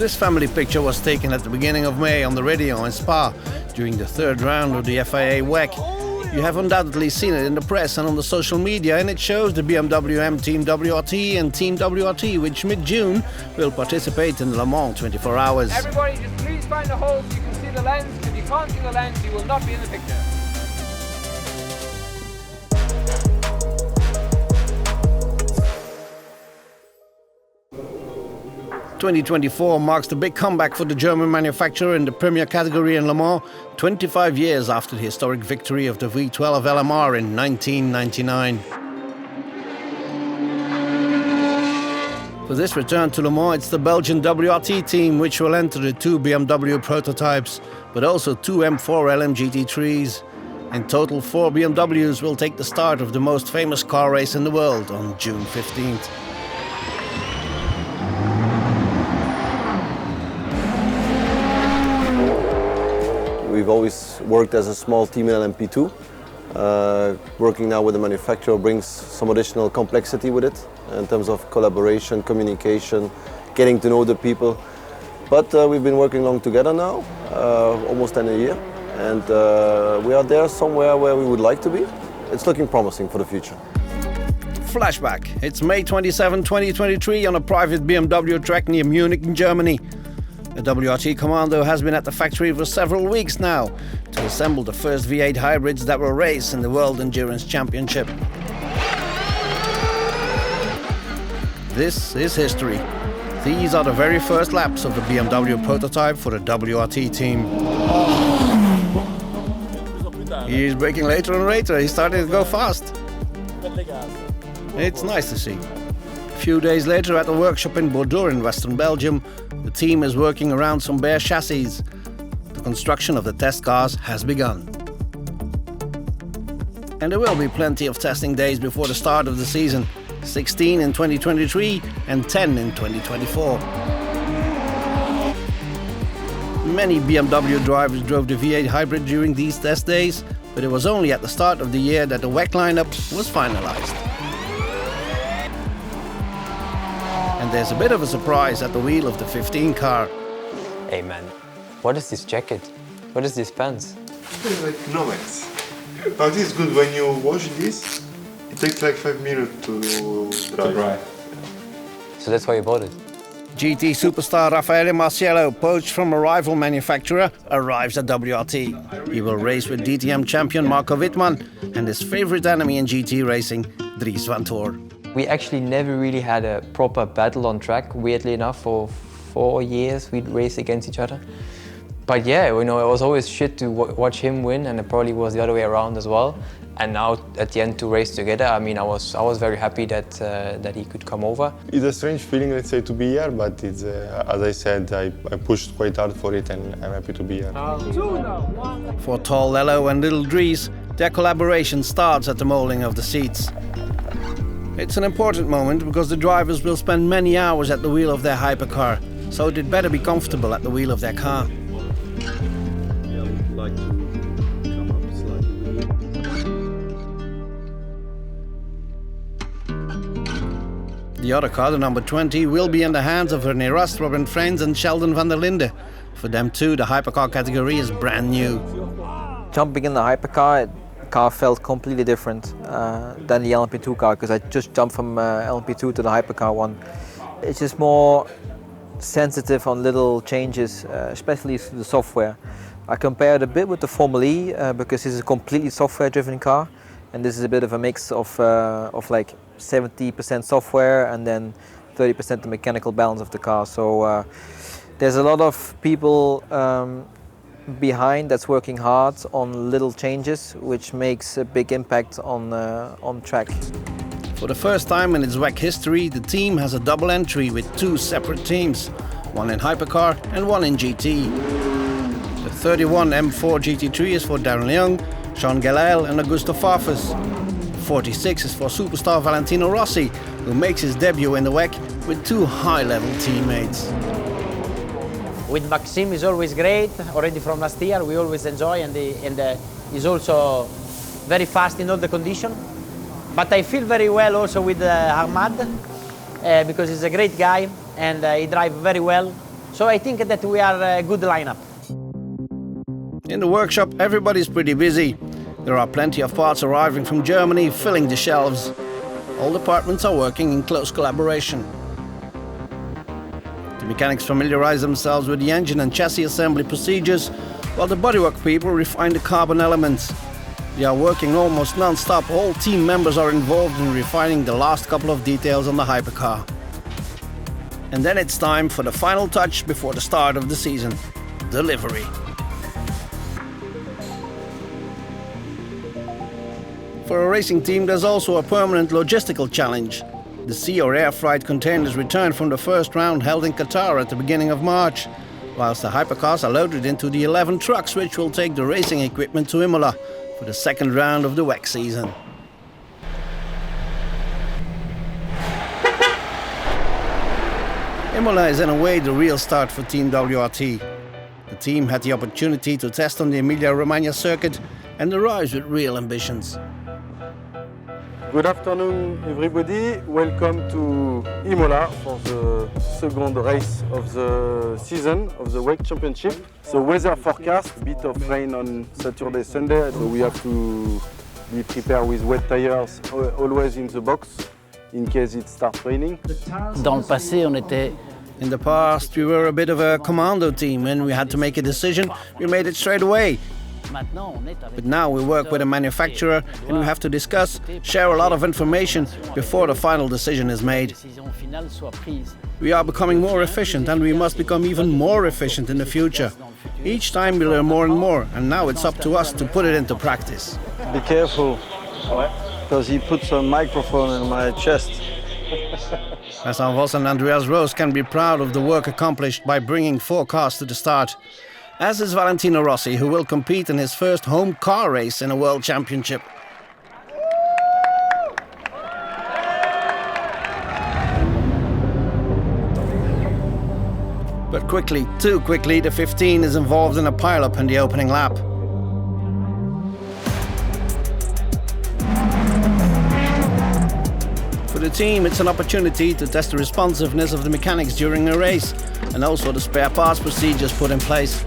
This family picture was taken at the beginning of May on the radio in Spa during the third round of the FIA WEC. You have undoubtedly seen it in the press and on the social media, and it shows the BMW M Team WRT and Team WRT, which mid-June will participate in Le Mans 24 hours. Everybody just please find a hole so you can see the lens. If you can't see the lens, you will not be in the picture. 2024 marks the big comeback for the German manufacturer in the Premier category in Le Mans, 25 years after the historic victory of the V12 LMR in 1999. For this return to Le Mans, it's the Belgian WRT team which will enter the two BMW prototypes, but also two M4 LM GT3s. In total, 4 BMWs will take the start of the most famous car race in the world on June 15th. We've always worked as a small team in LMP2. Working now with the manufacturer brings some additional complexity with it in terms of collaboration, communication, getting to know the people. But we've been working long together now, almost a year, and we are there somewhere where we would like to be. It's looking promising for the future. Flashback. It's May 27, 2023 on a private BMW track near Munich in Germany. The WRT commando has been at the factory for several weeks now to assemble the first V8 hybrids that will race in the World Endurance Championship. This is history. These are the very first laps of the BMW prototype for the WRT team. He's braking later and later. He's starting to go fast. It's nice to see. A few days later at the workshop in Bordeaux in western Belgium, the team is working around some bare chassis. The construction of the test cars has begun. And there will be plenty of testing days before the start of the season, 16 in 2023 and 10 in 2024. Many BMW drivers drove the V8 hybrid during these test days, but it was only at the start of the year that the WEC lineup was finalized. And there's a bit of a surprise at the wheel of the 15 car. Hey man, what is this jacket? What is this pants? It's like nomads. But it's good when you wash this, it takes like 5 minutes to dry. So that's why you bought it? GT superstar Raffaele Marciello, poached from a rival manufacturer, arrives at WRT. He will race with DTM champion Marco Wittmann and his favorite enemy in GT racing, Dries van Toor. We actually never really had a proper battle on track, weirdly enough. For 4 years we'd race against each other. But yeah, you know, it was always shit to watch him win, and it probably was the other way around as well. And now at the end to race together, I mean, I was very happy that he could come over. It's a strange feeling, let's say, to be here, but it's, as I said, I pushed quite hard for it, and I'm happy to be here. For tall Lello and little Dries, their collaboration starts at the molding of the seats. It's an important moment because the drivers will spend many hours at the wheel of their hypercar, so they'd better be comfortable at the wheel of their car. The other car, the number 20, will be in the hands of René Rast, Robin Frijns and Sheldon van der Linde. For them too, the hypercar category is brand new. Jumping in the hypercar, the car felt completely different than the LMP2 car, because I just jumped from LMP2 to the hypercar one. It's just more sensitive on little changes, especially the software. I compared a bit with the Formula E because this is a completely software-driven car, and this is a bit of a mix of like 70% software and then 30% the mechanical balance of the car. So there's a lot of people behind that's working hard on little changes, which makes a big impact on track. For the first time in its WEC history, the team has a double entry with two separate teams, one in hypercar and one in GT. The 31 M4 GT3 is for Darren Young, Jean Gelael and Augusto Farfus. 46 is for superstar Valentino Rossi, who makes his debut in the WEC with two high-level teammates. With Maxime is always great. Already from last year, we always enjoy, and he's also very fast in all the conditions. But I feel very well also with Ahmad because he's a great guy and he drives very well. So I think that we are a good lineup. In the workshop, everybody's pretty busy. There are plenty of parts arriving from Germany, filling the shelves. All departments are working in close collaboration. The mechanics familiarize themselves with the engine and chassis assembly procedures, while the bodywork people refine the carbon elements. They are working almost non-stop. All team members are involved in refining the last couple of details on the hypercar. And then it's time for the final touch before the start of the season: delivery. For a racing team, there's also a permanent logistical challenge. The sea or air freight containers return from the first round held in Qatar at the beginning of March, whilst the hypercars are loaded into the 11 trucks which will take the racing equipment to Imola for the second round of the WEC season. Imola is in a way the real start for Team WRT. The team had the opportunity to test on the Emilia-Romagna circuit and arrives with real ambitions. Good afternoon, everybody. Welcome to Imola for the second race of the season of the WEC Championship. So weather forecast, a bit of rain on Saturday, Sunday, so we have to be prepared with wet tires always in the box in case it starts raining. Dans le passé, on était In the past, we were a bit of a commando team. When we had to make a decision, we made it straight away. But now we work with a manufacturer and we have to discuss, share a lot of information before the final decision is made. We are becoming more efficient and we must become even more efficient in the future. Each time we learn more and more, and now it's up to us to put it into practice. Be careful, because he puts a microphone in my chest. Hassan Vos and Andreas Roos can be proud of the work accomplished by bringing 4 cars to the start, as is Valentino Rossi, who will compete in his first home car race in a World Championship. But quickly, too quickly, the 15 is involved in a pile-up in the opening lap. For the team, it's an opportunity to test the responsiveness of the mechanics during a race, and also the spare parts procedures put in place.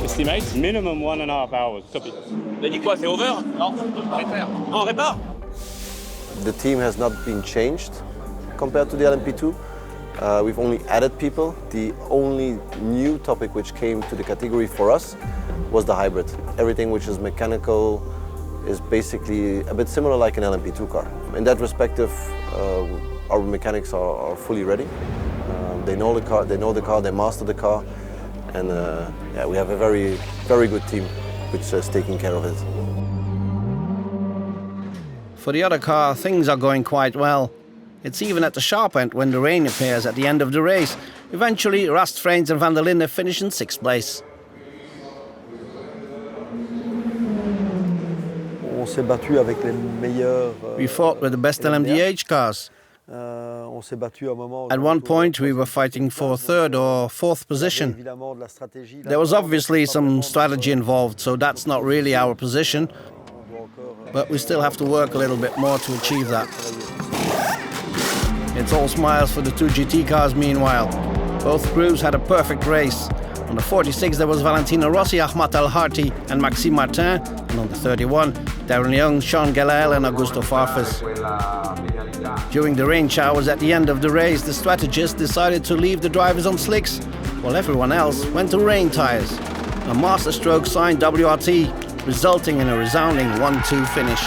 Estimate minimum 1.5 hours. Copy. T'as dit quoi, c'est over? Non, répare. Oh, répare. The team has not been changed compared to the LMP2. We've only added people. The only new topic which came to the category for us was the hybrid. Everything which is mechanical is basically a bit similar like an LMP2 car. In that respect, our mechanics are fully ready. They know the car, they master the car, and yeah, we have a very, very good team which is taking care of it. For the other car, things are going quite well. It's even at the sharp end when the rain appears at the end of the race. Eventually, Rast, Frijns and Van der Linde finish in 6th place. We fought with the best LMDH cars. At one point, we were fighting for 3rd or 4th position. There was obviously some strategy involved, so that's not really our position. But we still have to work a little bit more to achieve that. It's all smiles for the 2 GT cars meanwhile. Both crews had a perfect race. On the 46 there was Valentino Rossi, Ahmad El Harti and Maxime Martin. And on the 31, Darren Young, Sean Galael and Augusto Farfus. During the rain showers at the end of the race, the strategists decided to leave the drivers on slicks, while everyone else went to rain tires. A masterstroke signed WRT, resulting in a resounding 1-2 finish.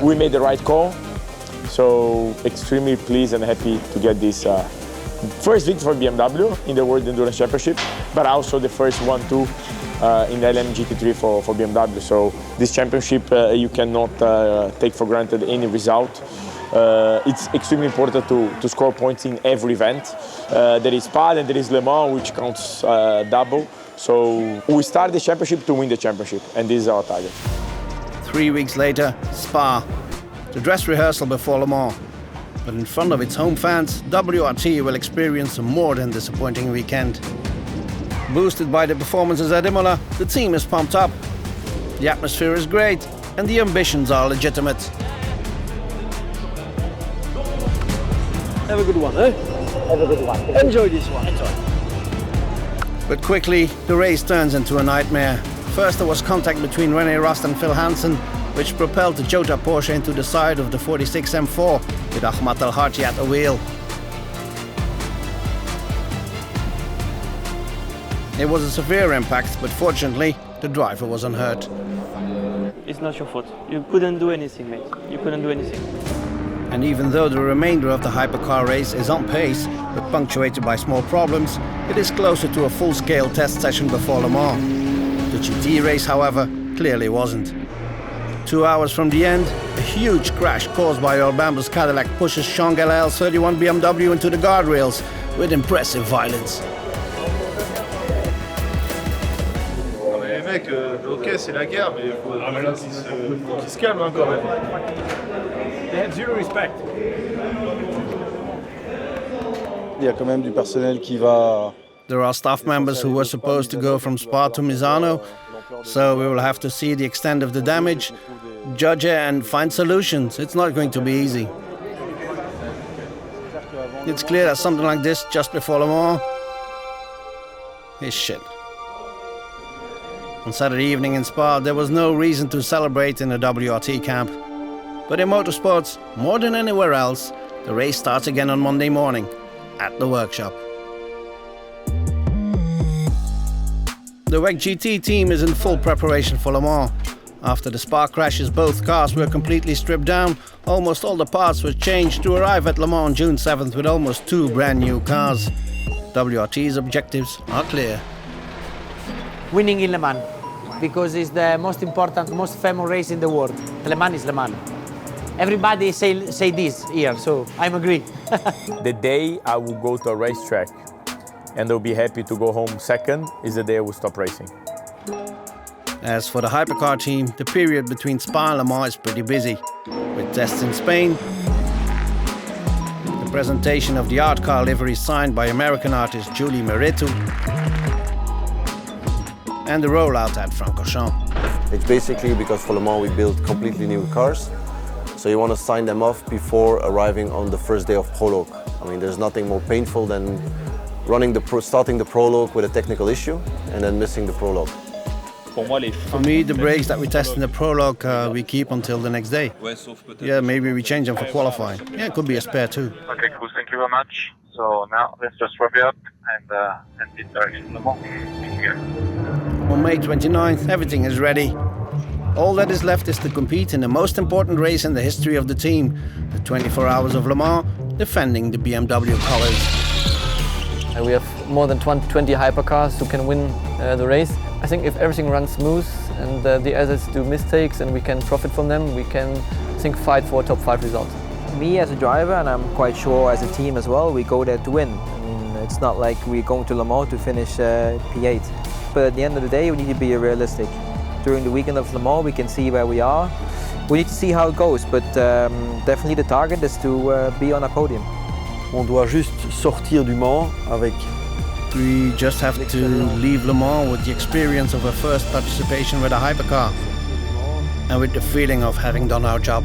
We made the right call, so extremely pleased and happy to get this first victory for BMW in the World Endurance Championship, but also the first 1-2 in the LM GT3 for BMW. So this championship you cannot take for granted any result. It's extremely important to score points in every event. There is Spa and there is Le Mans, which counts double. So we start the championship to win the championship, and this is our target. 3 weeks later, Spa, the dress rehearsal before Le Mans. But in front of its home fans, WRT will experience a more than disappointing weekend. Boosted by the performances at Imola, the team is pumped up. The atmosphere is great and the ambitions are legitimate. Have a good one, eh? Have a good one. Enjoy this one. Enjoy. But quickly, the race turns into a nightmare. First there was contact between René Rast and Phil Hansen, which propelled the Toyota Porsche into the side of the 46 M4 with Ahmad El Harji at the wheel. It was a severe impact, but fortunately, the driver was unhurt. It's not your fault. You couldn't do anything, mate. You couldn't do anything. And even though the remainder of the Hypercar race is on pace, but punctuated by small problems, it is closer to a full-scale test session before Le Mans. The GT race, however, clearly wasn't. 2 hours from the end, a huge crash caused by Earl Bamber's Cadillac pushes Sean Gallel's 31 BMW into the guardrails with impressive violence. Ok, c'est la guerre, mais il faut qu'ils se calment quand même. They have zero respect. Il y a quand même du personnel qui va. There are staff members who were supposed to go from Spa to Misano, so we will have to see the extent of the damage, judge it and find solutions. It's not going to be easy. It's clear that something like this just before Le Mans is shit. On Saturday evening in Spa, there was no reason to celebrate in the WRT camp. But in motorsports, more than anywhere else, the race starts again on Monday morning at the workshop. The WEC GT team is in full preparation for Le Mans. After the Spa crashes, both cars were completely stripped down. Almost all the parts were changed to arrive at Le Mans on June 7th with almost 2 brand new cars. WRT's objectives are clear. Winning in Le Mans, because it's the most important, most famous race in the world. Le Mans is Le Mans. Everybody say this here, so I'm agree. The day I will go to a racetrack and I'll be happy to go home second is the day I will stop racing. As for the Hypercar team, the period between Spa and Le Mans is pretty busy, with tests in Spain, the presentation of the art car livery signed by American artist Julie Meritu, and the rollout at Francorchamps. It's basically because for Le Mans we build completely new cars, so you want to sign them off before arriving on the first day of prologue. I mean, there's nothing more painful than starting the prologue with a technical issue and then missing the prologue. For me, the brakes that we test in the prologue, we keep until the next day. Yeah, maybe we change them for qualifying. Yeah, it could be a spare too. Okay, cool, thank you very much. So now let's just wrap it up and in direction Le Mans. On May 29th, everything is ready. All that is left is to compete in the most important race in the history of the team, the 24 Hours of Le Mans, defending the BMW colours. We have more than 20 hypercars who can win the race. I think if everything runs smooth and the others do mistakes and we can profit from them, we can, I think, fight for a top 5 result. Me as a driver, and I'm quite sure as a team as well, we go there to win. I mean, it's not like we're going to Le Mans to finish P8. But at the end of the day, we need to be realistic. During the weekend of Le Mans, we can see where we are. We need to see how it goes, but definitely the target is to be on a podium. On doit juste sortir du Mans avec. We just have to leave Le Mans with the experience of a first participation with a hypercar and with the feeling of having done our job.